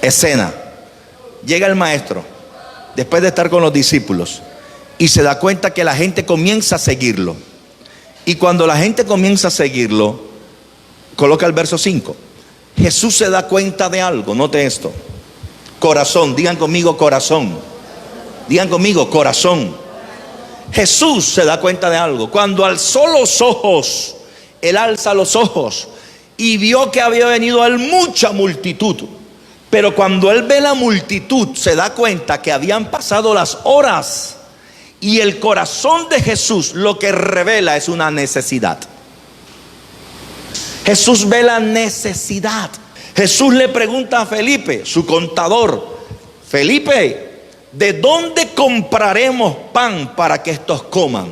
Escena. Llega el maestro, después de estar con los discípulos, y se da cuenta que la gente comienza a seguirlo. Y cuando la gente comienza a seguirlo, coloca el verso 5. Jesús se da cuenta de algo, note esto. Corazón, digan conmigo corazón. Digan conmigo corazón. Jesús se da cuenta de algo. Cuando alzó los ojos, Él alza los ojos y vio que había venido a Él mucha multitud. Pero cuando Él ve la multitud, se da cuenta que habían pasado las horas. Y el corazón de Jesús lo que revela es una necesidad. Jesús ve la necesidad. Jesús le pregunta a Felipe, su contador: Felipe, ¿de dónde compraremos pan para que estos coman?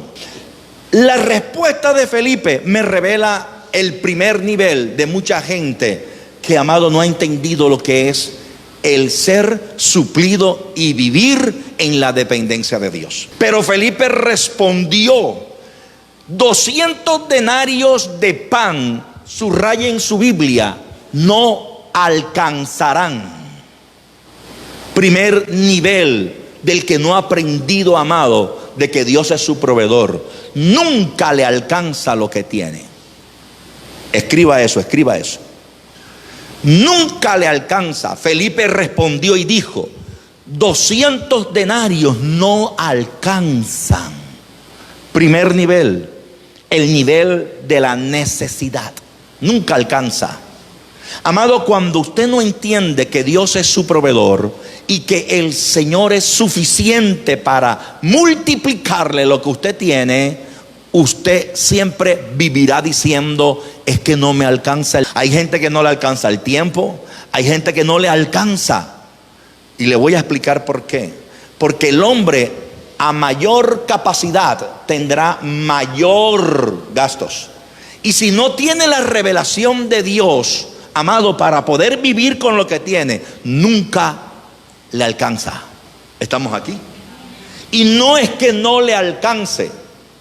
La respuesta de Felipe me revela el primer nivel de mucha gente que, amado, no ha entendido lo que es el ser suplido y vivir en la dependencia de Dios. Pero Felipe respondió: 200 denarios de pan, subraya en su Biblia, no alcanzarán. Primer nivel del que no ha aprendido, amado, de que Dios es su proveedor. Nunca le alcanza lo que tiene. Escriba eso, escriba eso. Nunca le alcanza. Felipe respondió y dijo: 200 denarios no alcanzan. Primer nivel, el nivel de la necesidad. Nunca alcanza. Amado, cuando usted no entiende que Dios es su proveedor y que el Señor es suficiente para multiplicarle lo que usted tiene, usted siempre vivirá diciendo: es que no me alcanza. Hay gente que no le alcanza el tiempo, hay gente que no le alcanza. Y le voy a explicar por qué. Porque el hombre a mayor capacidad tendrá mayor gastos. Y si no tiene la revelación de Dios, amado, para poder vivir con lo que tiene, nunca le alcanza. ¿Estamos aquí? Y no es que no le alcance.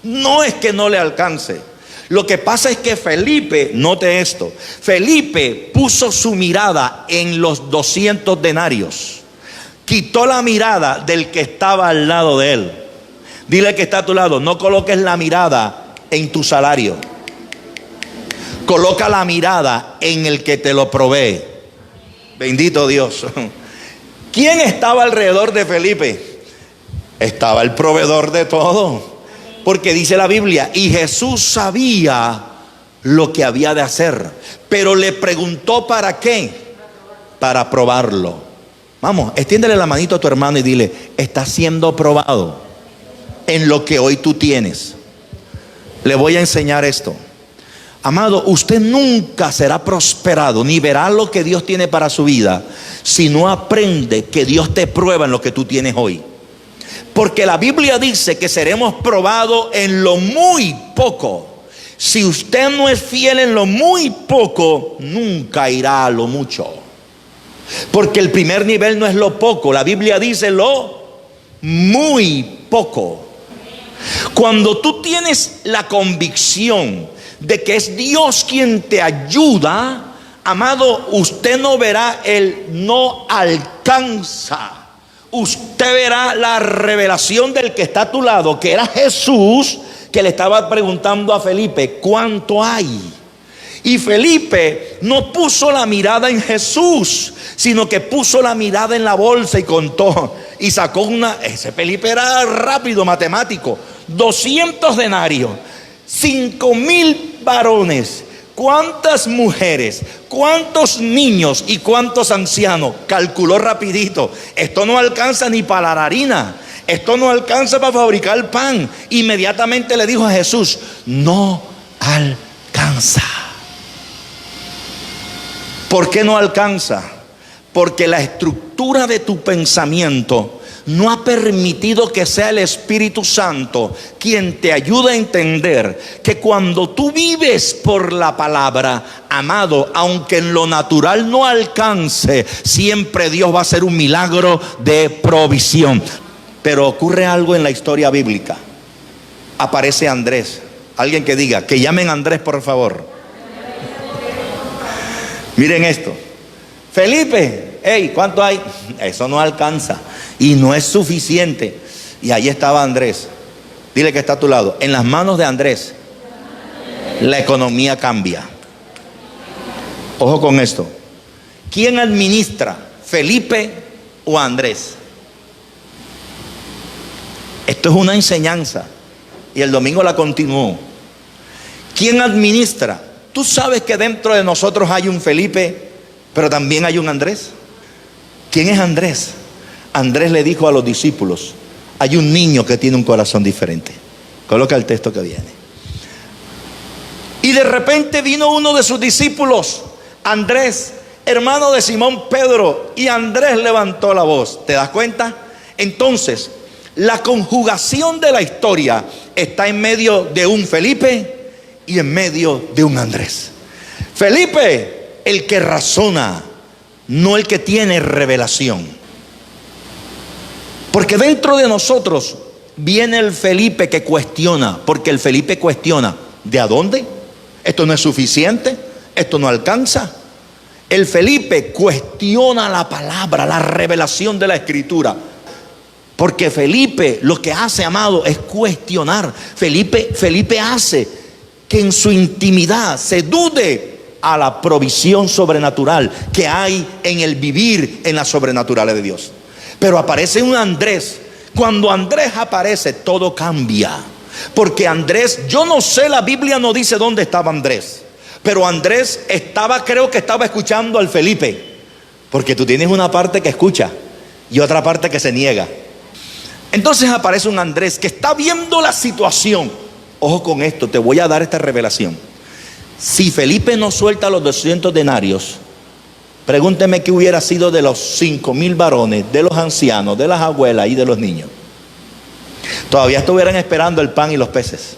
No es que no le alcance. Lo que pasa es que Felipe, note esto, Felipe puso su mirada en los 200 denarios. Quitó la mirada del que estaba al lado de él. Dile que está a tu lado: no coloques la mirada en tu salario. Coloca la mirada en el que te lo provee. Bendito Dios. ¿Quién estaba alrededor de Felipe? Estaba el proveedor de todo. Porque dice la Biblia: y Jesús sabía lo que había de hacer, pero le preguntó ¿para qué? Para probarlo. Vamos, extiéndele la manito a tu hermano y dile: está siendo probado en lo que hoy tú tienes. Le voy a enseñar esto. Amado, usted nunca será prosperado ni verá lo que Dios tiene para su vida si no aprende que Dios te prueba en lo que tú tienes hoy. Porque la Biblia dice que seremos probados en lo muy poco. Si usted no es fiel en lo muy poco, nunca irá a lo mucho. Porque el primer nivel no es lo poco. La Biblia dice lo muy poco. Cuando tú tienes la convicción de que es Dios quien te ayuda, amado, usted no verá el no alcanza. Usted verá la revelación del que está a tu lado, que era Jesús, que le estaba preguntando a Felipe: ¿cuánto hay? Y Felipe no puso la mirada en Jesús, sino que puso la mirada en la bolsa y contó. Y sacó ese Felipe era rápido, matemático. 200 denarios, 5,000 varones. ¿Cuántas mujeres, cuántos niños y cuántos ancianos? Calculó rapidito. Esto no alcanza ni para la harina. Esto no alcanza para fabricar pan. Inmediatamente le dijo a Jesús: no alcanza. ¿Por qué no alcanza? Porque la estructura de tu pensamiento no ha permitido que sea el Espíritu Santo quien te ayude a entender que cuando tú vives por la palabra, amado, aunque en lo natural no alcance, siempre Dios va a hacer un milagro de provisión. Pero ocurre algo en la historia bíblica. Aparece Andrés. Alguien que diga, que llamen a Andrés, por favor. Miren esto. Felipe, hey, ¿cuánto hay? Eso no alcanza y no es suficiente. Y ahí estaba Andrés. Dile que está a tu lado. En las manos de Andrés, la economía cambia. Ojo con esto. ¿Quién administra? ¿Felipe o Andrés? Esto es una enseñanza y el domingo la continuó. ¿Quién administra? Tú sabes que dentro de nosotros hay un Felipe, pero también hay un Andrés. ¿Quién es Andrés? Andrés le dijo a los discípulos: hay un niño que tiene un corazón diferente. Coloca el texto que viene. Y de repente vino uno de sus discípulos, Andrés, hermano de Simón Pedro, y Andrés levantó la voz. ¿Te das cuenta? Entonces, la conjugación de la historia está en medio de un Felipe y en medio de un Andrés. Felipe, el que razona, no el que tiene revelación. Porque dentro de nosotros viene el Felipe que cuestiona, porque el Felipe cuestiona: ¿de a dónde? Esto no es suficiente, esto no alcanza. El Felipe cuestiona la palabra, la revelación de la Escritura. Porque Felipe lo que hace, amado, es cuestionar. Felipe hace que en su intimidad se dude a la provisión sobrenatural que hay en el vivir en la sobrenaturaleza de Dios. Pero aparece un Andrés. Cuando Andrés aparece, todo cambia. Porque Andrés, yo no sé, la Biblia no dice dónde estaba Andrés, pero Andrés creo que estaba escuchando al Felipe. Porque tú tienes una parte que escucha y otra parte que se niega. Entonces aparece un Andrés que está viendo la situación. Ojo con esto, te voy a dar esta revelación. Si Felipe no suelta los 200 denarios, pregúnteme qué hubiera sido de los 5,000 varones, de los ancianos, de las abuelas y de los niños. Todavía estuvieran esperando el pan y los peces.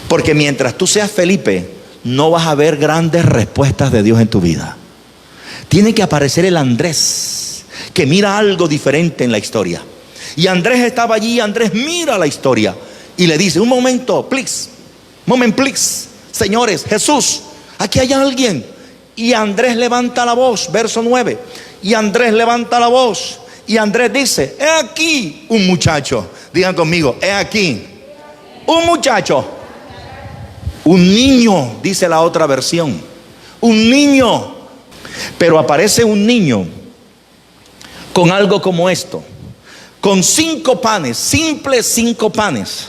Porque mientras tú seas Felipe, no vas a ver grandes respuestas de Dios en tu vida. Tiene que aparecer el Andrés, que mira algo diferente en la historia. Y Andrés estaba allí. Andrés mira la historia y le dice: un momento, please, señores, Jesús, aquí hay alguien. Y Andrés levanta la voz, verso 9. Y Andrés levanta la voz y Andrés dice: he aquí un muchacho. Digan conmigo: he aquí un muchacho. Un niño, dice la otra versión. Un niño. Pero aparece un niño con algo como esto, con 5 panes, simples 5 panes.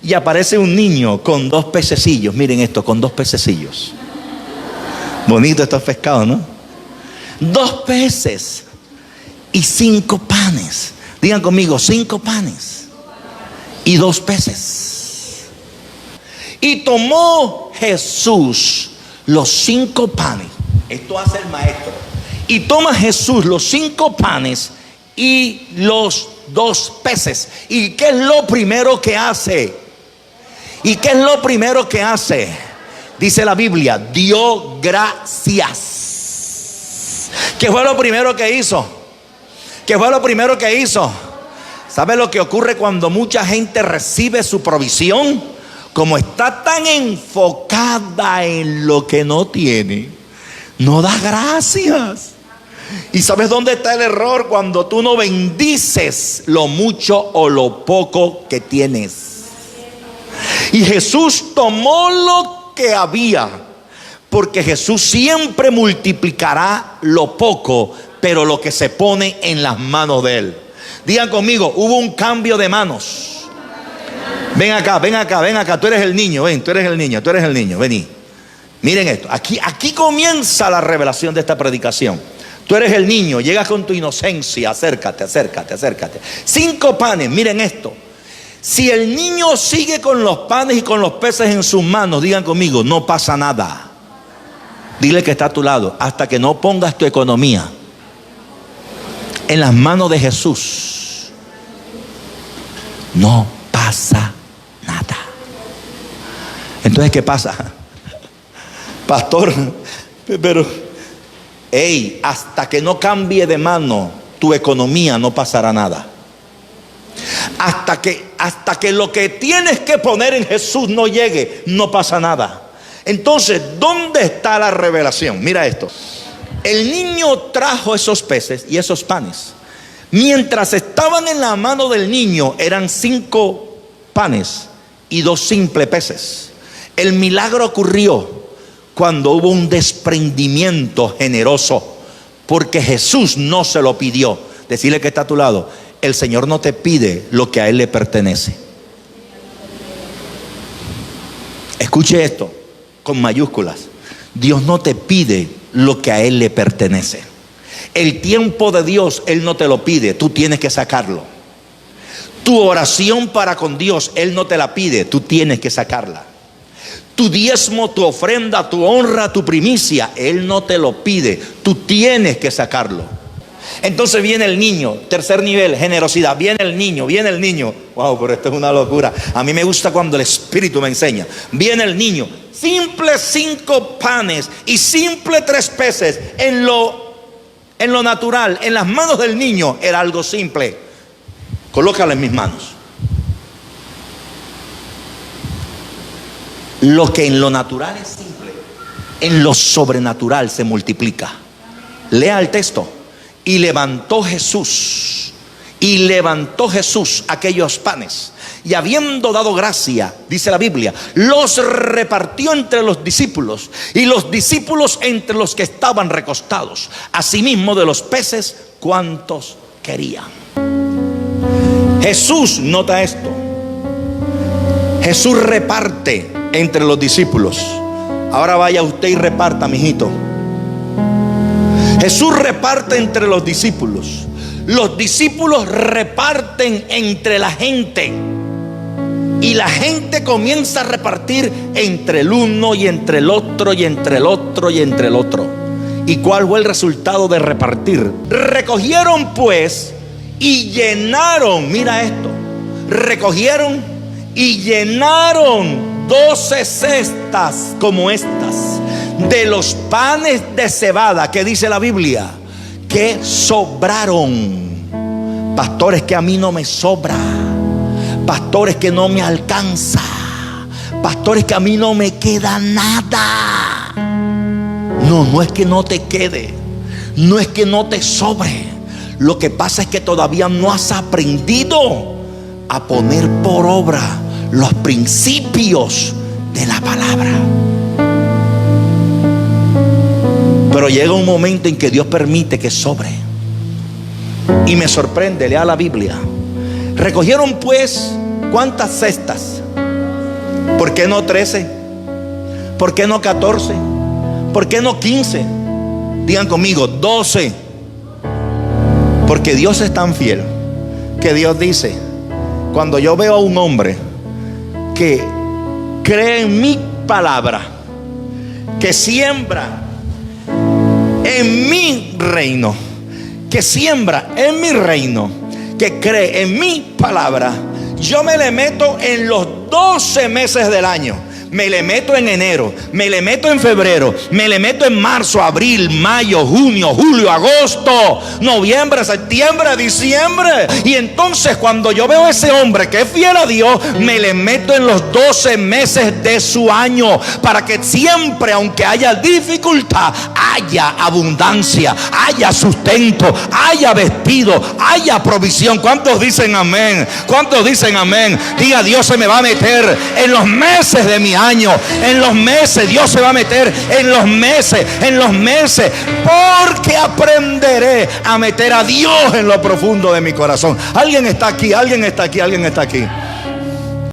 Y aparece un niño con 2 pececillos. Miren esto, con 2 pececillos. Bonito estos pescados, ¿no? 2 peces y 5 panes. Digan conmigo: 5 panes y 2 peces. Y tomó Jesús los 5 panes. Esto hace el maestro. Y toma Jesús los 5 panes y los 2 peces. ¿Y qué es lo primero que hace? ¿Y qué es lo primero que hace? Dice la Biblia: dio gracias. ¿Qué fue lo primero que hizo? ¿Qué fue lo primero que hizo? ¿Sabe lo que ocurre cuando mucha gente recibe su provisión? Como está tan enfocada en lo que no tiene, no da gracias. ¿Y sabes dónde está el error? Cuando tú no bendices lo mucho o lo poco que tienes. Y Jesús tomó lo que había, porque Jesús siempre multiplicará lo poco, pero lo que se pone en las manos de Él. Digan conmigo: hubo un cambio de manos. Ven acá. Tú eres el niño, tú eres el niño, vení. Miren esto, aquí comienza la revelación de esta predicación. Tú eres el niño, llegas con tu inocencia, acércate. 5 panes, miren esto. Si el niño sigue con los panes y con los peces en sus manos, digan conmigo: no pasa nada. Dile que está a tu lado: hasta que no pongas tu economía en las manos de Jesús, no pasa nada. Entonces, ¿qué pasa? Pastor, pero hasta que no cambie de mano tu economía, no pasará nada. Hasta que lo que tienes que poner en Jesús no llegue, no pasa nada. Entonces, ¿dónde está la revelación? Mira esto. El niño trajo esos peces y esos panes. Mientras estaban en la mano del niño, eran 5 panes y 2 simples peces. El milagro ocurrió cuando hubo un desprendimiento generoso, porque Jesús no se lo pidió. Decirle que está a tu lado: el Señor no te pide lo que a Él le pertenece. Escuche esto con mayúsculas: Dios no te pide lo que a Él le pertenece. El tiempo de Dios Él no te lo pide, tú tienes que sacarlo. Tu oración para con Dios Él no te la pide, tú tienes que sacarla. Tu diezmo, tu ofrenda, tu honra, tu primicia, Él no te lo pide, tú tienes que sacarlo. Entonces viene el niño, tercer nivel, generosidad. Viene el niño. Wow, pero esto es una locura. A mí me gusta cuando el Espíritu me enseña. Viene el niño, simple 5 panes y simple 3 peces. En lo natural, en las manos del niño era algo simple. Colócalo en mis manos. Lo que en lo natural es simple, en lo sobrenatural se multiplica. Lea el texto. Y levantó Jesús aquellos panes, y habiendo dado gracia, dice la Biblia, los repartió entre los discípulos, y los discípulos entre los que estaban recostados, asimismo de los peces cuantos querían. Jesús, nota esto, Jesús reparte entre los discípulos. Ahora vaya usted y reparta, mijito. Jesús reparte entre los discípulos. Los discípulos reparten entre la gente. Y la gente comienza a repartir entre el uno y entre el otro y entre el otro y entre el otro. ¿Y cuál fue el resultado de repartir? Recogieron pues y llenaron, mira esto, recogieron y llenaron 12 cestas como estas, de los panes de cebada, que dice la Biblia, que sobraron. Pastores, que a mí no me sobra. Pastores, que no me alcanza. Pastores, que a mí no me queda nada. No es que no te quede, no es que no te sobre. Lo que pasa es que todavía no has aprendido a poner por obra los principios de la palabra. Pero llega un momento en que Dios permite que sobre. Y me sorprende, lea la Biblia. Recogieron pues, ¿cuántas cestas? ¿Por qué no 13? ¿Por qué no 14? ¿Por qué no 15? Digan conmigo, 12. Porque Dios es tan fiel que Dios dice: cuando yo veo a un hombre que cree en mi palabra, que siembra en mi reino, que siembra en mi reino, que cree en mi palabra, yo me le meto en los 12 meses del año. Me le meto en enero, me le meto en febrero, me le meto en marzo, abril, mayo, junio, julio, agosto, noviembre, septiembre, diciembre. Y entonces cuando yo veo a ese hombre que es fiel a Dios, me le meto en los 12 meses de su año, para que siempre, aunque haya dificultad, haya abundancia, haya sustento, haya vestido, haya provisión. ¿Cuántos dicen amén? ¿Cuántos dicen amén? Diga: Dios se me va a meter en los meses de mi año. En los meses, Dios se va a meter en los meses, porque aprenderé a meter a Dios en lo profundo de mi corazón. Alguien está aquí, alguien está aquí, alguien está aquí.